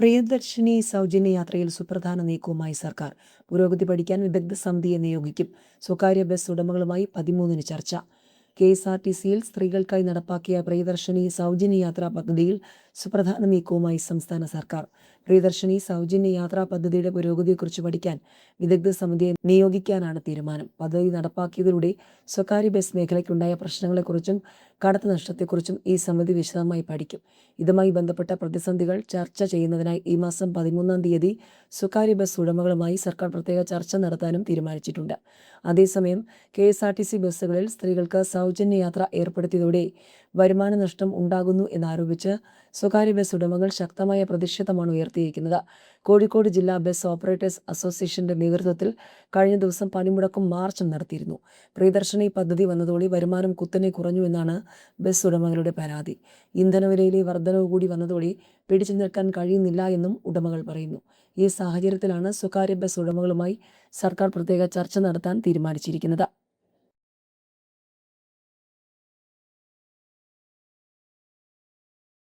പ്രിയദർശിനി സൗജന്യ യാത്രയിൽ സുപ്രധാന നീക്കവുമായി സർക്കാർ. പുരോഗതി പഠിക്കാൻ വിദഗ്ധ സമിതിയെ നിയോഗിക്കും. സ്വകാര്യ ബസ് ഉടമകളുമായി 13-ന് ചർച്ച. KSRTCയിൽ സ്ത്രീകൾക്കായി നടപ്പാക്കിയ പ്രിയദർശിനി സൗജന്യ യാത്രാ പദ്ധതിയിൽ സുപ്രധാന നീക്കവുമായി സംസ്ഥാന സർക്കാർ. പ്രിയദർശിനി സൗജന്യ യാത്രാ പദ്ധതിയുടെ പുരോഗതിയെക്കുറിച്ച് പഠിക്കാൻ വിദഗ്ധ സമിതിയെ നിയോഗിക്കാനാണ് തീരുമാനം. പദ്ധതി നടപ്പാക്കിയതിലൂടെ സ്വകാര്യ ബസ് മേഖലയ്ക്കുണ്ടായ പ്രശ്നങ്ങളെക്കുറിച്ചും കടത്ത് നഷ്ടത്തെക്കുറിച്ചും ഈ സമിതി വിശദമായി പഠിക്കും. ഇതുമായി ബന്ധപ്പെട്ട പ്രതിസന്ധികൾ ചർച്ച ചെയ്യുന്നതിനായി ഈ മാസം 13-ാം തീയതി സ്വകാര്യ ബസ് ഉടമകളുമായി സർക്കാർ പ്രത്യേക ചർച്ച നടത്താനും തീരുമാനിച്ചിട്ടുണ്ട്. അതേസമയം KSRTC ബസ്സുകളിൽ സ്ത്രീകൾക്ക് സൗജന്യ യാത്ര ഏർപ്പെടുത്തിയതോടെ വരുമാന നഷ്ടം ഉണ്ടാകുന്നു എന്നാരോപിച്ച് സ്വകാര്യ ബസ് ഉടമകൾ ശക്തമായ പ്രതിഷേധമാണ് ഉയർത്തിയിരിക്കുന്നത്. കോഴിക്കോട് ജില്ലാ ബസ് ഓപ്പറേറ്റേഴ്സ് അസോസിയേഷന്റെ നേതൃത്വത്തിൽ കഴിഞ്ഞ ദിവസം പണിമുടക്കും മാർച്ചും നടത്തിയിരുന്നു. പ്രിയദർശിനി പദ്ധതി വന്നതോടെ വരുമാനം കുത്തനെ കുറഞ്ഞു എന്നാണ് ബസ് ഉടമകളുടെ പരാതി. ഇന്ധനവിലയിലെ വർധനവ് കൂടി വന്നതോടെ പിടിച്ചു നിൽക്കാൻ കഴിയുന്നില്ല എന്നും ഉടമകൾ പറയുന്നു. ഈ സാഹചര്യത്തിലാണ് സ്വകാര്യ ബസ് ഉടമകളുമായി സർക്കാർ പ്രത്യേക ചർച്ച നടത്താൻ തീരുമാനിച്ചിരിക്കുന്നത്.